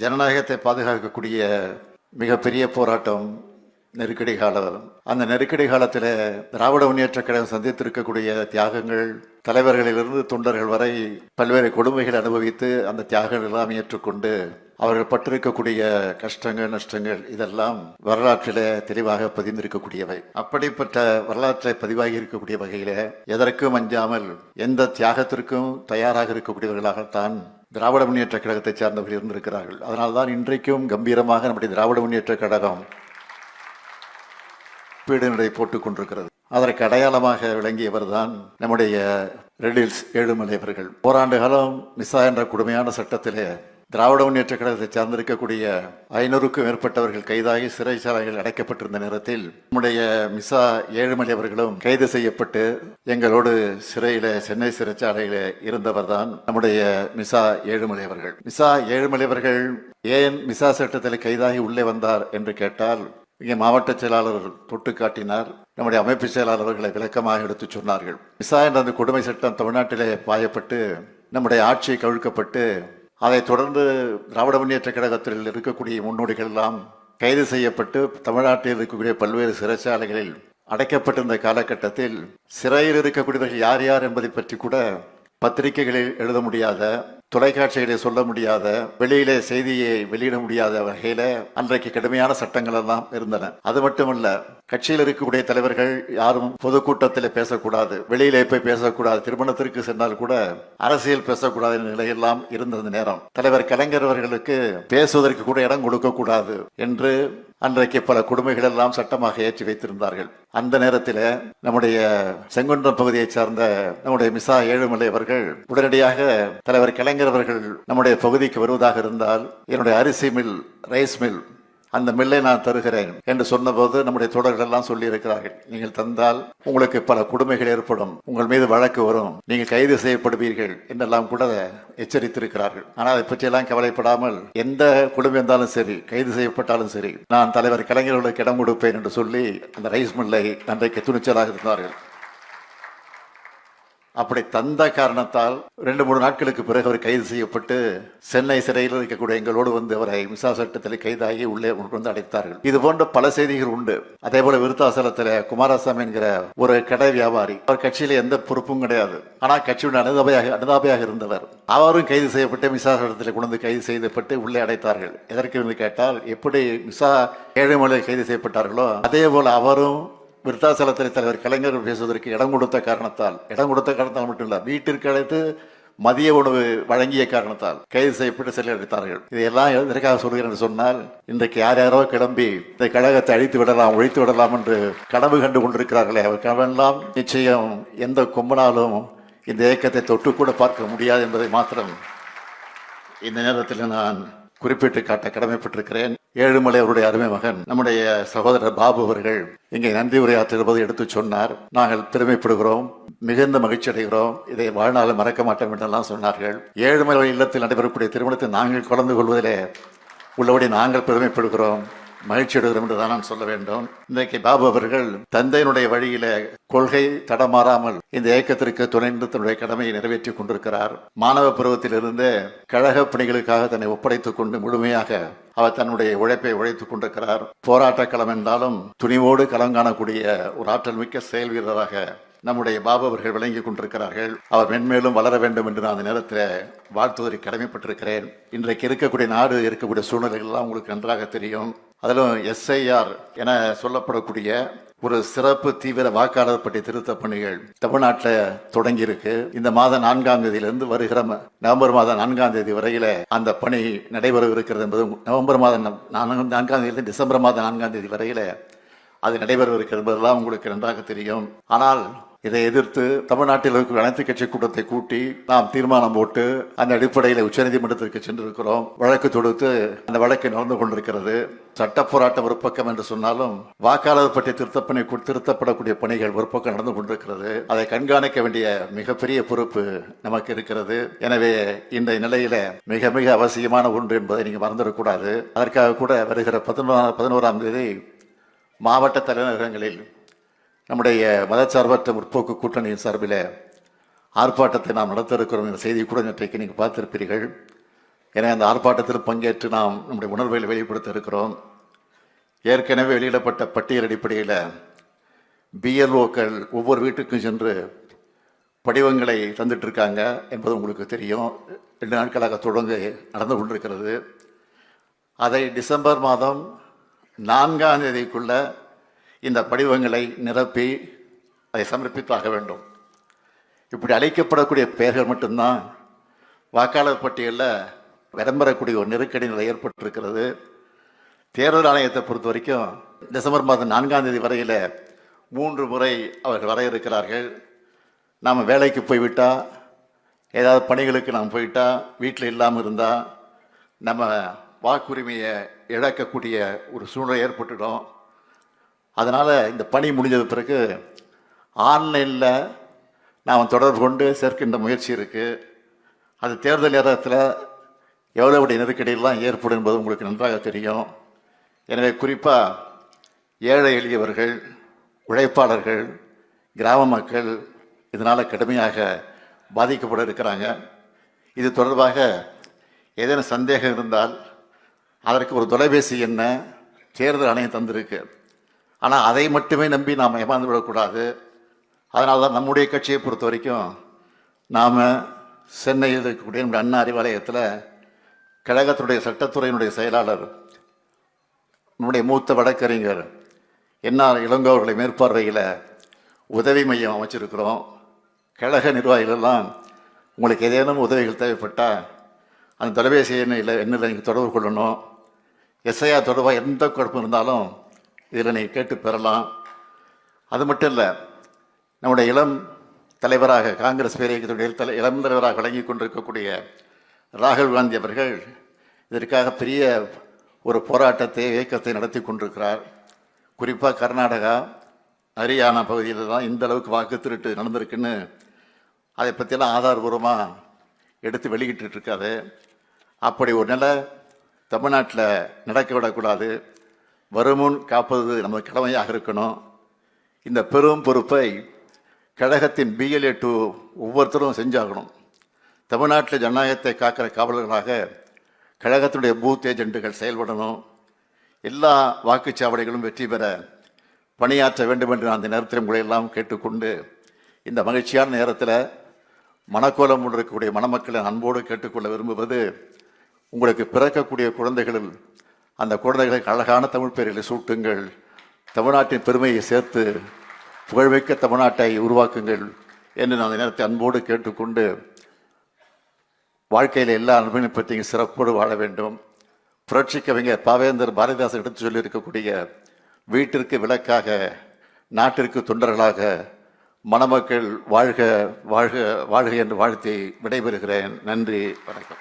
ஜனநாயகத்தை பாதுகாக்கக்கூடிய மிகப்பெரிய போராட்டம் நெருக்கடி காலம். அந்த நெருக்கடி காலத்தில் திராவிட முன்னேற்றக் கழகம் சந்தித்திருக்கக்கூடிய தியாகங்கள், தலைவர்களிலிருந்து தொண்டர்கள் வரை பல்வேறு கொடுமைகளை அனுபவித்து அந்த தியாகங்கள் எல்லாம் ஏற்றுக்கொண்டு அவர்கள் பட்டிருக்கக்கூடிய கஷ்டங்கள், நஷ்டங்கள் இதெல்லாம் வரலாற்றில் தெளிவாக பதிந்திருக்கக்கூடியவை. அப்படிப்பட்ட வரலாற்றை பதிவாகி இருக்கக்கூடிய வகையில எதற்கும் அஞ்சாமல் எந்த தியாகத்திற்கும் தயாராக இருக்கக்கூடியவர்களாகத்தான் திராவிட முன்னேற்ற கழகத்தை சார்ந்தவர்கள் இருந்திருக்கிறார்கள். அதனால்தான் இன்றைக்கும் கம்பீரமாக நம்முடைய திராவிட முன்னேற்ற கழகம் பீடுநடை போட்டுக் கொண்டிருக்கிறது. அதற்கு அடையாளமாக விளங்கியவர் தான் நம்முடைய ரெடில்ஸ் ஏழுமலை அவர்கள். ஓராண்டு காலம் மிசா என்ற கொடுமையான சட்டத்திலே திராவிட முன்னேற்ற கழகத்தை சார்ந்திருக்கக்கூடிய 500க்கும் மேற்பட்டவர்கள் கைதாகி சிறைச்சாலைகள் அடைக்கப்பட்டிருந்த நேரத்தில் நம்முடைய மிசா ஏழுமலை அவர்களும் கைது செய்யப்பட்டு எங்களோடு சிறையில, சென்னை சிறைச்சாலையில இருந்தவர் தான் நம்முடைய மிசா ஏழுமலை அவர்கள். மிசா ஏழுமலை அவர்கள் ஏன் மிசா சட்டத்தில் கைதாகி உள்ளே வந்தார் என்று கேட்டால், இங்கே மாவட்ட செயலாளர் தொட்டு காட்டினார். நம்முடைய அமைப்பு செயலாளர்களை விளக்கமாக எடுத்து சொன்னார்கள். மிசா என்ற அந்த கொடுமை சட்டம் தமிழ்நாட்டிலே பாயப்பட்டு நம்முடைய ஆட்சி கவிழ்க்கப்பட்டு அதைத் தொடர்ந்து திராவிட முன்னேற்ற கழகத்தில் இருக்கக்கூடிய முன்னோடிகள் எல்லாம் கைது செய்யப்பட்டு தமிழ்நாட்டில் இருக்கக்கூடிய பல்வேறு சிறைச்சாலைகளில் அடைக்கப்பட்டிருந்த காலகட்டத்தில் சிறையில் இருக்கக்கூடியவர்கள் யார் யார் என்பதை பற்றி கூட பத்திரிகைகளில் எழுத முடியாத, தொலைக்காட்சிகளை சொல்ல முடியாத, வெளியிலே செய்தியை வெளியிட முடியாத வகையில அன்றைக்கு கடுமையான சட்டங்கள் எல்லாம் இருந்தன. அது மட்டுமல்ல, கட்சியில் இருக்கக்கூடிய தலைவர்கள் யாரும் பொதுக்கூட்டத்தில் பேசக்கூடாது, வெளியிலே போய் பேசக்கூடாது, திருமணத்திற்கு சென்றால் கூட அரசியல் பேசக்கூடாது என்ற நிலையெல்லாம் இருந்த நேரம் தலைவர் கலைஞர் அவர்களுக்கு பேசுவதற்கு கூட இடம் கொடுக்க கூடாது என்று அன்றைக்கு பல கொடுமைகள் எல்லாம் சட்டமாக ஏற்றி வைத்திருந்தார்கள். அந்த நேரத்தில் நம்முடைய செங்குன்றம் பகுதியை சார்ந்த நம்முடைய மிசா ஏழுமலை அவர்கள் உடனடியாக தலைவர் கலைஞர் அவர்கள் நம்முடைய பகுதிக்கு வருவதாக இருந்தால் என்னுடைய அரிசி மில், ரைஸ் மில், அந்த மில்லை நான் தருகிறேன் என்று சொன்னபோது நம்முடைய தோழர்கள் எல்லாம் சொல்லி இருக்கிறார்கள், நீங்கள் தந்தால் உங்களுக்கு பல கொடுமைகள் ஏற்படும், உங்கள் மீது வழக்கு வரும், நீங்கள் கைது செய்யப்படுவீர்கள் என்றெல்லாம் கூட எச்சரித்திருக்கிறார்கள். ஆனால் அதை பற்றியெல்லாம் கவலைப்படாமல் எந்த கொடுமை இருந்தாலும் சரி, கைது செய்யப்பட்டாலும் சரி, நான் தலைவர் கலைஞர்களுக்கு இடம் கொடுப்பேன் என்று சொல்லி அந்த ரைஸ் மில்லை அன்றைக்கு துணிச்சலாக இருந்தார்கள். அப்படி தந்த காரணத்தால் 2-3 நாட்களுக்கு பிறகு அவர் கைது செய்யப்பட்டு சென்னை சிறையில் இருக்கக்கூடிய எங்களோடு வந்து அவரை மிசா சட்டத்தில் கைதாகி உள்ளே கொண்டு அடைத்தார்கள். இது போன்ற பல செய்திகள் உண்டு. அதே போல விருத்தாசலத்தில் குமாரசாமி என்கிற ஒரு கடை வியாபாரி, அவர் கட்சியில எந்த பொறுப்பும் கிடையாது, ஆனால் கட்சியுடைய அனுதாபையாக இருந்தவர், அவரும் கைது செய்யப்பட்டு மிசா சட்டத்தில் கொண்டு கைது செய்யப்பட்டு உள்ளே அடைத்தார்கள். எதற்கு என்று கேட்டால், எப்படி மிசா ஏழுமலை கைது செய்யப்பட்டார்களோ அதே போல அவரும் விருத்தாசலத்தில் தலைவர் கலைஞர் பேசுவதற்கு இடம் கொடுத்த காரணத்தால் மட்டும் இல்லை, வீட்டிற்கு அழைத்து மதிய உணவு வழங்கிய காரணத்தால் கைது செய்யப்பட்டு சிறையில் அடைத்தார்கள். இதையெல்லாம் எதற்காக சொல்கிறேன் என்று சொன்னால், இன்றைக்கு யார் யாரோ கிளம்பி இந்த கழகத்தை அழித்து விடலாம், ஒழித்து விடலாம் என்று கனவு கண்டு கொண்டிருக்கிறார்களே, அவர் கனவெல்லாம் நிச்சயம் எந்த கொம்பனாலும் இந்த இயக்கத்தை தொட்டு கூட பார்க்க முடியாது என்பதை மாத்திரம் இந்த நேரத்தில் நான் குறிப்பிட்டு காட்ட கடமைப்பட்டிருக்கிறேன். ஏழுமலை அவருடைய அருமை மகன் நம்முடைய சகோதரர் பாபு அவர்கள் இங்கே நன்றி உரையாற்றுவது எடுத்து சொன்னார். நாங்கள் பெருமைப்படுகிறோம், மிகுந்த மகிழ்ச்சி அடைகிறோம், இதை வாழ்நாள் மறக்க மாட்டோம் என்றெல்லாம் சொன்னார்கள். ஏழுமலை இல்லத்தில் நடைபெறக்கூடிய திருமணத்தை நாங்கள் கலந்து கொள்வதிலே உள்ளபடி நாங்கள் பெருமைப்படுகிறோம், மகிழ்ச்சி அடைகிறோம் என்றுதான் நான் சொல்ல வேண்டும். இன்றைக்கு பாபு அவர்கள் தந்தையினுடைய வழியில கொள்கை தடமாறாமல் இந்த இயக்கத்திற்கு துணைந்து தன்னுடைய கடமையை நிறைவேற்றிக் கொண்டிருக்கிறார். மாணவ பருவத்திலிருந்து கழக பணிகளுக்காக தன்னை ஒப்படைத்துக் கொண்டு முழுமையாக அவர் தன்னுடைய உழைப்பை உழைத்துக் கொண்டிருக்கிறார். போராட்ட களம் என்றாலும் துணிவோடு களம் காணக்கூடிய ஒரு ஆற்றல் மிக்க செயல் வீரராக நம்முடைய பாபு அவர்கள் விளங்கி கொண்டிருக்கிறார்கள். அவர் மென்மேலும் வளர வேண்டும் என்று நான் அந்த நேரத்தில் வாழ்த்துவதை கடமைப்பட்டிருக்கிறேன். இன்றைக்கு இருக்கக்கூடிய நாடு இருக்கக்கூடிய சூழ்நிலைகள் எல்லாம் உங்களுக்கு நன்றாக தெரியும். அதிலும் SIR என சொல்லப்படக்கூடிய ஒரு சிறப்பு தீவிர வாக்காளர் பட்டியல் திருத்த பணிகள் தமிழ்நாட்டில் தொடங்கி இருக்கு. இந்த மாதம் 4ஆம் தேதியிலிருந்து வருகிற நவம்பர் மாதம் 4ஆம் தேதி வரையில அந்த பணி நடைபெற இருக்கிறது என்பது, நவம்பர் மாதம் 4ஆம் தேதி டிசம்பர் மாதம் 4ஆம் தேதி வரையில அது நடைபெறவிருக்கிறது என்பதெல்லாம் உங்களுக்கு நன்றாக தெரியும். ஆனால் இதை எதிர்த்து தமிழ்நாட்டில் இருக்கிற அனைத்து கட்சி கூட்டத்தை கூட்டி நாம் தீர்மானம் போட்டு அந்த அடிப்படையில் உச்சநீதிமன்றத்திற்கு சென்றிருக்கிறோம். வழக்கு தொடுத்து அந்த வழக்கு நடந்து கொண்டிருக்கிறது. சட்ட போராட்டம் ஒரு பக்கம் என்று சொன்னாலும் வாக்காளர் பற்றி திருத்தப்படக்கூடிய பணிகள் ஒரு பக்கம் நடந்து கொண்டிருக்கிறது. அதை கண்காணிக்க வேண்டிய மிகப்பெரிய பொறுப்பு நமக்கு இருக்கிறது. எனவே இந்த நிலையில மிக மிக அவசியமான ஒன்று என்பதை நீங்க மறந்துடக்கூடாது. அதற்காக கூட வருகிற 11ஆம் தேதி மாவட்ட தலைநகரங்களில் நம்முடைய மதச்சார்பற்ற முற்போக்கு கூட்டணியின் சார்பில் ஆர்ப்பாட்டத்தை நாம் நடத்த இருக்கிறோம் என்ற செய்தி கூட இன்றைக்கு நீங்கள் பார்த்திருப்பீர்கள். எனவே அந்த ஆர்ப்பாட்டத்தில் பங்கேற்று நாம் நம்முடைய உணர்வுகளை வெளிப்படுத்த இருக்கிறோம். ஏற்கனவே வெளியிடப்பட்ட பட்டியல் அடிப்படையில் பிஎல்ஓக்கள் ஒவ்வொரு வீட்டுக்கும் சென்று படிவங்களை தந்துட்டு இருக்காங்க என்பது உங்களுக்கு தெரியும். 2 நாட்களாக தொடர்ந்து நடந்து கொண்டிருக்கிறது. அதை டிசம்பர் மாதம் 4ஆம் தேதிக்குள்ள இந்த படிவங்களை நிரப்பி அதை சமர்ப்பித்தாக வேண்டும். இப்படி அழைக்கப்படக்கூடிய பெயர்கள் மட்டும்தான் வாக்காளர் பட்டியலில் இடம்பெறக்கூடிய ஒரு நெருக்கடி நிலை ஏற்பட்டிருக்கிறது. தேர்தல் ஆணையத்தை பொறுத்த வரைக்கும் டிசம்பர் மாதம் 4ஆம் தேதி வரையில் 3 முறை அவர்கள் வர இருக்கிறார்கள். நாம் வேலைக்கு போய்விட்டால், ஏதாவது பணிகளுக்கு நாம் போயிட்டால், வீட்டில் இல்லாமல் இருந்தால் நம்ம வாக்குரிமையை இழக்கக்கூடிய ஒரு சூழ்நிலை ஏற்பட்டுடும். அதனால் இந்த பணி முடிஞ்சது பிறகு ஆன்லைனில் நாம் தொடர்பு கொண்டு சேர்க்கின்ற முயற்சி இருக்குது. அது தேர்தல் நேரத்தில் எவ்வளவு நெருக்கடியெல்லாம் ஏற்படும் என்பது உங்களுக்கு நன்றாக தெரியும். எனவே குறிப்பாக ஏழை எளியவர்கள், உழைப்பாளர்கள், கிராம மக்கள் இதனால் கடுமையாக பாதிக்கப்பட இருக்கிறாங்க. இது தொடர்பாக ஏதேனும் சந்தேகம் இருந்தால் அதற்கு ஒரு தொலைபேசி எண்ணை தேர்தல் ஆணையம் தந்திருக்கு. ஆனால் அதை மட்டுமே நம்பி நாம் ஏமாந்து விடக்கூடாது. அதனால தான் நம்முடைய கட்சியை பொறுத்த வரைக்கும் நாம் சென்னையில் இருக்கக்கூடிய நம்முடைய அண்ணா அறிவாலயத்தில் கழகத்துடைய சட்டத்துறையினுடைய செயலாளர், நம்முடைய மூத்த வழக்கறிஞர் என்ஆர் இளங்கோ அவர்களை மேற்பார்வையில் உதவி மையம் அமைச்சிருக்கிறோம். கழக நிர்வாகிகளெல்லாம் உங்களுக்கு ஏதேனும் உதவிகள் தேவைப்பட்டால் அந்த தொலைபேசி எண்ணில் நீங்கள் தொடர்பு கொள்ளணும். எஸ்ஐஆர் தொடர்பாக எந்த குழப்பம் இருந்தாலும் இதில் நீங்கள் கேட்டு பெறலாம். அது மட்டும் இல்லை, நம்முடைய இளம் தலைவராக காங்கிரஸ் பேரியக்கத்துடைய இளம் தலைவராக வழங்கி கொண்டிருக்கக்கூடிய ராகுல் காந்தி அவர்கள் இதற்காக பெரிய ஒரு போராட்டத்தை, இயக்கத்தை நடத்தி கொண்டிருக்கிறார். குறிப்பாக கர்நாடகா, ஹரியானா பகுதியில் தான் இந்த அளவுக்கு வாக்கு திருட்டு நடந்திருக்குன்னு அதை பற்றியெல்லாம் ஆதாரபூர்வமாக எடுத்து வெளியிட்டு இருக்காது. அப்படி ஒரு நிலை தமிழ்நாட்டில் நடக்க விடக்கூடாது. வருமுன் காப்பது நமது கடமையாக இருக்கணும். இந்த பெரும் பொறுப்பை கழகத்தின் பிஎல்ஏ 2 ஒவ்வொருத்தரும் செஞ்சாகணும். தமிழ்நாட்டில் ஜனநாயகத்தை காக்கிற காவலர்களாக கழகத்துடைய பூத் ஏஜென்ட்டுகள் செயல்படணும். எல்லா வாக்குச்சாவடிகளும் வெற்றி பெற பணியாற்ற வேண்டும் என்று அந்த நேரத்தில் உங்களை எல்லாம் கேட்டுக்கொண்டு, இந்த மகிழ்ச்சியான நேரத்தில் மனக்கோலம் இருக்கக்கூடிய மணமக்களை அன்போடு கேட்டுக்கொள்ள விரும்புவது, உங்களுக்கு பிறக்கக்கூடிய குழந்தைகளில் அந்த குழந்தைகளுக்கு அழகான தமிழ் பெயர்களை சூட்டுங்கள். தமிழ்நாட்டின் பெருமையை சேர்த்து புகழ்மிக்க தமிழ்நாட்டை உருவாக்குங்கள் என்று நான் அந்த நேரத்தை அன்போடு கேட்டுக்கொண்டு, வாழ்க்கையில் எல்லா அன்பையும் பற்றி சிறப்போடு வாழ வேண்டும். புரட்சி கவிஞர் பாவேந்தர் பாரதிதாசன் எடுத்து சொல்லியிருக்கக்கூடிய வீட்டிற்கு விளக்காக, நாட்டிற்கு தொண்டர்களாக மணமக்கள் வாழ்க வாழ்க வாழ்க என்று வாழ்த்தி விடைபெறுகிறேன். நன்றி, வணக்கம்.